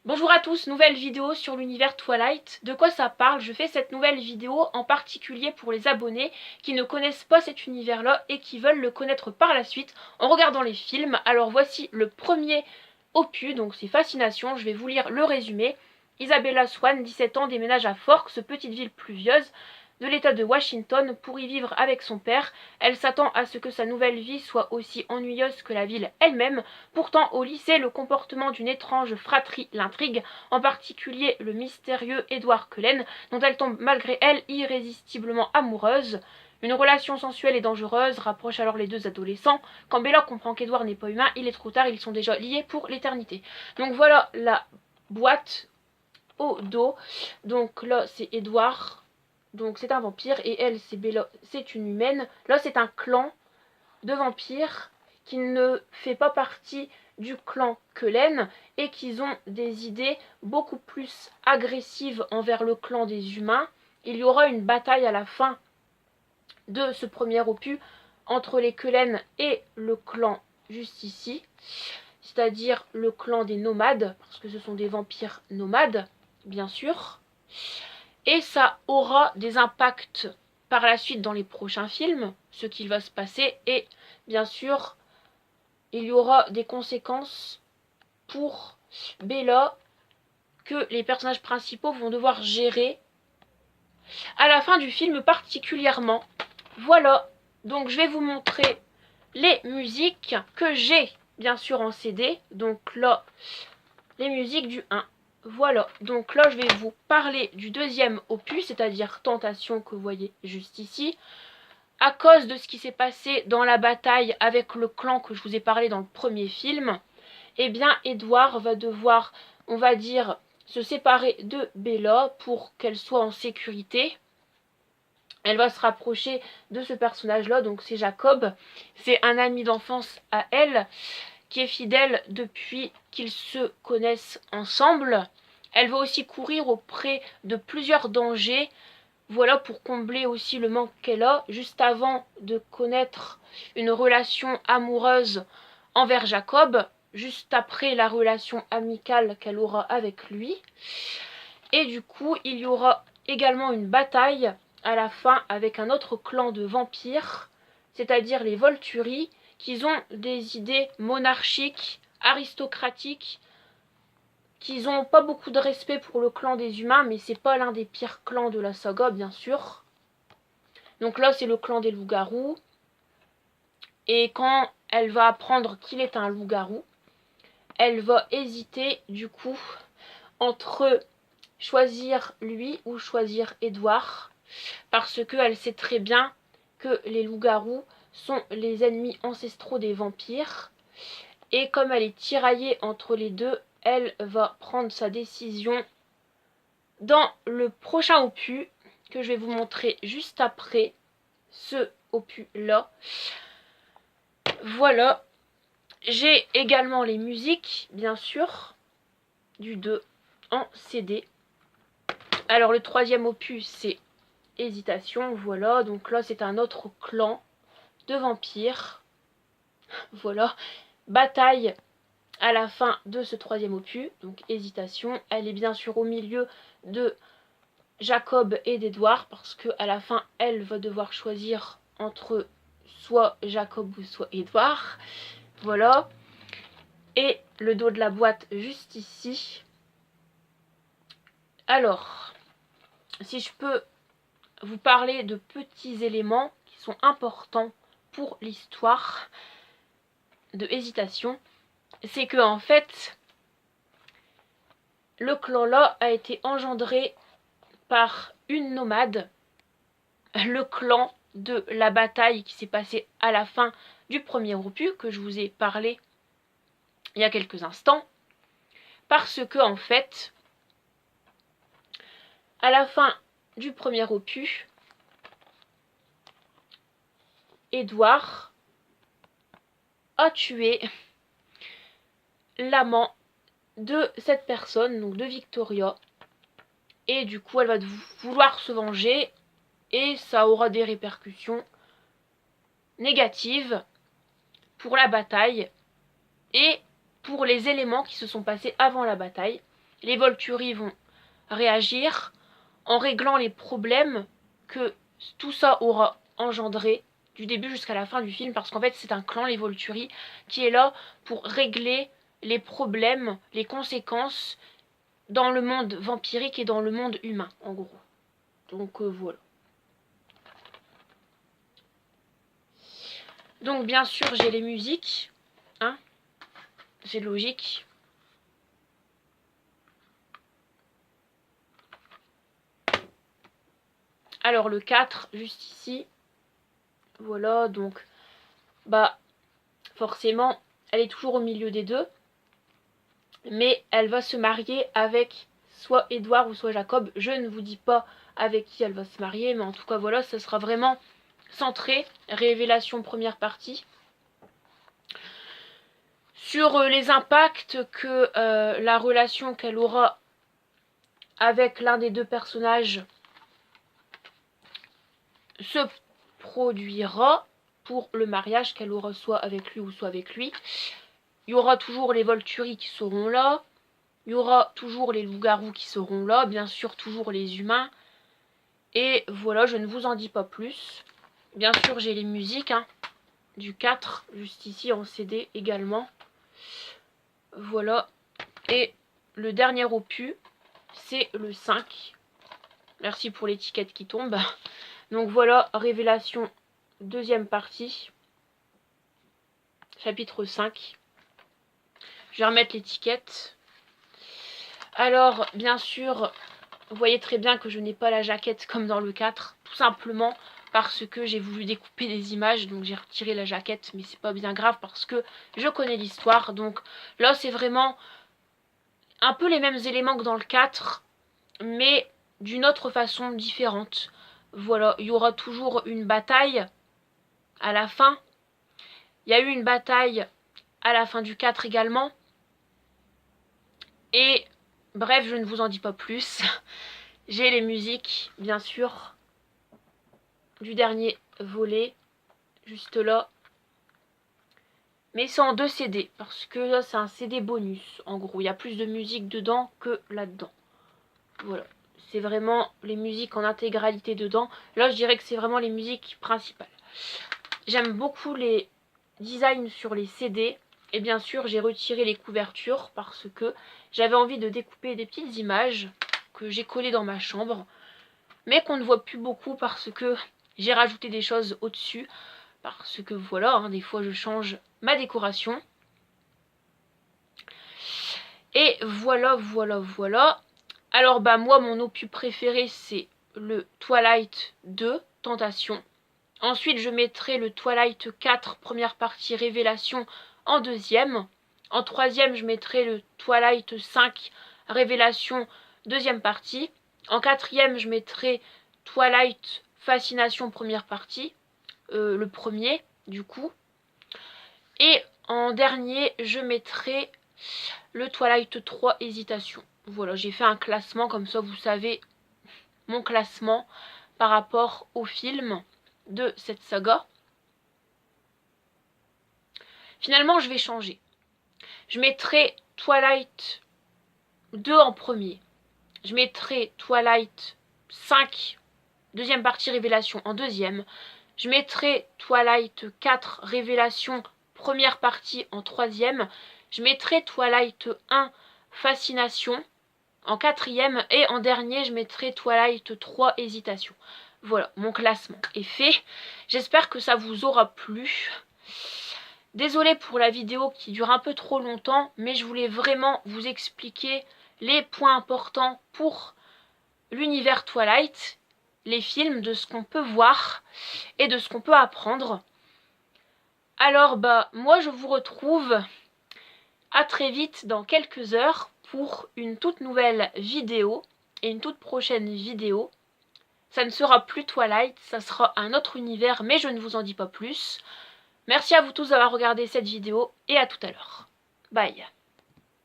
Bonjour à tous, nouvelle vidéo sur l'univers Twilight. De quoi ça parle? Je fais cette nouvelle vidéo en particulier pour les abonnés qui ne connaissent pas cet univers-là et qui veulent le connaître par la suite en regardant les films. Alors voici le premier opus, donc c'est Fascination, je vais vous lire le résumé. Isabella Swan, 17 ans, déménage à Forks, petite ville pluvieuse de l'état de Washington, pour y vivre avec son père. Elle s'attend à ce que sa nouvelle vie soit aussi ennuyeuse que la ville elle-même. Pourtant, au lycée, le comportement d'une étrange fratrie l'intrigue, en particulier le mystérieux Edward Cullen, dont elle tombe malgré elle irrésistiblement amoureuse. Une relation sensuelle et dangereuse rapproche alors les deux adolescents. Quand Bella comprend qu'Edward n'est pas humain, il est trop tard, ils sont déjà liés pour l'éternité. Donc voilà la boîte au dos. Donc là, c'est Edward. Donc c'est un vampire et elle, c'est Bella, c'est une humaine. Là, c'est un clan de vampires qui ne fait pas partie du clan Cullen et qui ont des idées beaucoup plus agressives envers le clan des humains. Il y aura une bataille à la fin de ce premier opus entre les Cullen et le clan juste ici, c'est-à-dire le clan des nomades, parce que ce sont des vampires nomades, bien sûr. Et ça aura des impacts par la suite dans les prochains films, ce qu'il va se passer, et bien sûr, il y aura des conséquences pour Bella que les personnages principaux vont devoir gérer à la fin du film particulièrement. Voilà, donc je vais vous montrer les musiques que j'ai bien sûr en CD, donc là, les musiques du 1. Voilà, donc là je vais vous parler du deuxième opus, c'est-à-dire Tentation, que vous voyez juste ici. À cause de ce qui s'est passé dans la bataille avec le clan que je vous ai parlé dans le premier film, eh bien Edward va devoir, on va dire, se séparer de Bella pour qu'elle soit en sécurité. Elle va se rapprocher de ce personnage-là, donc c'est Jacob. C'est un ami d'enfance à elle, qui est fidèle depuis qu'ils se connaissent ensemble. Elle va aussi courir auprès de plusieurs dangers, voilà, pour combler aussi le manque qu'elle a, juste avant de connaître une relation amoureuse envers Jacob, juste après la relation amicale qu'elle aura avec lui. Et du coup, il y aura également une bataille à la fin avec un autre clan de vampires, c'est-à-dire les Volturi, qui ont des idées monarchiques, aristocratiques, qui n'ont pas beaucoup de respect pour le clan des humains, mais c'est pas l'un des pires clans de la saga, bien sûr. Donc là, c'est le clan des loups-garous. Et quand elle va apprendre qu'il est un loup-garou, elle va hésiter, du coup, entre choisir lui ou choisir Edward, parce qu'elle sait très bien que les loups-garous sont les ennemis ancestraux des vampires. Et comme elle est tiraillée entre les deux, elle va prendre sa décision dans le prochain opus, que je vais vous montrer juste après ce opus-là. Voilà. J'ai également les musiques, bien sûr, du 2 en CD. Alors le troisième opus, c'est Hésitation, voilà. Donc là, c'est un autre clan de vampires. Voilà. Bataille à la fin de ce troisième opus, donc Hésitation. Elle est bien sûr au milieu de Jacob et d'Edward, parce que à la fin, elle va devoir choisir entre soit Jacob ou soit Edward. Voilà. Et le dos de la boîte juste ici. Alors, si je peux vous parler de petits éléments qui sont importants pour l'histoire de Hésitation, c'est que en fait, le clan là a été engendré par une nomade, le clan de la bataille qui s'est passée à la fin du premier opus, que je vous ai parlé il y a quelques instants, parce que en fait, à la fin du premier opus, Edward a tué l'amant de cette personne, donc de Victoria, et du coup elle va vouloir se venger et ça aura des répercussions négatives pour la bataille et pour les éléments qui se sont passés avant la bataille. les Volturi vont réagir en réglant les problèmes que tout ça aura engendré du début jusqu'à la fin du film, parce qu'en fait c'est un clan, les Volturi, qui est là pour régler les problèmes, les conséquences dans le monde vampirique et dans le monde humain, en gros. Donc voilà. Donc bien sûr j'ai les musiques, hein, c'est logique. Alors le 4, juste ici, voilà, donc, bah, forcément, elle est toujours au milieu des deux, mais elle va se marier avec soit Édouard ou soit Jacob. Je ne vous dis pas avec qui elle va se marier, mais en tout cas, voilà, ça sera vraiment centré, révélation première partie, sur les impacts que la relation qu'elle aura avec l'un des deux personnages se produira pour le mariage qu'elle aura soit avec lui ou soit avec lui. Il y aura toujours les Volturi qui seront là, il y aura toujours les loups-garous qui seront là, bien sûr toujours les humains, et voilà, je ne vous en dis pas plus. Bien sûr j'ai les musiques, hein, du 4, juste ici en CD également. Voilà, et le dernier opus, c'est le 5. Merci pour l'étiquette qui tombe. Donc voilà, révélation, deuxième partie, chapitre 5. Je vais remettre l'étiquette. Alors, bien sûr, vous voyez très bien que je n'ai pas la jaquette comme dans le 4, tout simplement parce que j'ai voulu découper des images, donc j'ai retiré la jaquette, mais c'est pas bien grave parce que je connais l'histoire. Donc là, c'est vraiment un peu les mêmes éléments que dans le 4, mais d'une autre façon différente. Voilà, il y aura toujours une bataille à la fin. Il y a eu une bataille à la fin du 4 également. Et bref, je ne vous en dis pas plus. J'ai les musiques, bien sûr, du dernier volet, juste là. Mais c'est en 2 CD, parce que là, c'est un CD bonus, en gros. Il y a plus de musique dedans que là-dedans. Voilà. C'est vraiment les musiques en intégralité dedans. Là, je dirais que c'est vraiment les musiques principales. J'aime beaucoup les designs sur les CD. Et bien sûr, j'ai retiré les couvertures parce que j'avais envie de découper des petites images que j'ai collées dans ma chambre, mais qu'on ne voit plus beaucoup parce que j'ai rajouté des choses au-dessus. Parce que voilà, hein, des fois je change ma décoration. Et voilà, voilà, voilà. Alors bah moi, mon opus préféré, c'est le Twilight 2, Tentation. Ensuite, je mettrai le Twilight 4, première partie, Révélation, en deuxième. En troisième, je mettrai le Twilight 5, Révélation, deuxième partie. En quatrième, je mettrai Twilight Fascination, première partie. Le premier, du coup. Et en dernier, je mettrai le Twilight 3, Hésitation. Voilà, j'ai fait un classement, comme ça vous savez mon classement par rapport au film de cette saga. Finalement, je vais changer. Je mettrai Twilight 2 en premier. Je mettrai Twilight 5, deuxième partie, Révélation, en deuxième. Je mettrai Twilight 4, Révélation, première partie, en troisième. Je mettrai Twilight 1, Fascination, en quatrième. Et en dernier, je mettrai Twilight 3, Hésitation. Voilà, mon classement est fait. J'espère que ça vous aura plu. Désolée pour la vidéo qui dure un peu trop longtemps, mais je voulais vraiment vous expliquer les points importants pour l'univers Twilight, les films, de ce qu'on peut voir et de ce qu'on peut apprendre. Alors bah moi je vous retrouve à très vite dans quelques heures pour une toute nouvelle vidéo et une toute prochaine vidéo. Ça ne sera plus Twilight, ça sera un autre univers, mais je ne vous en dis pas plus. Merci à vous tous d'avoir regardé cette vidéo et à tout à l'heure. Bye.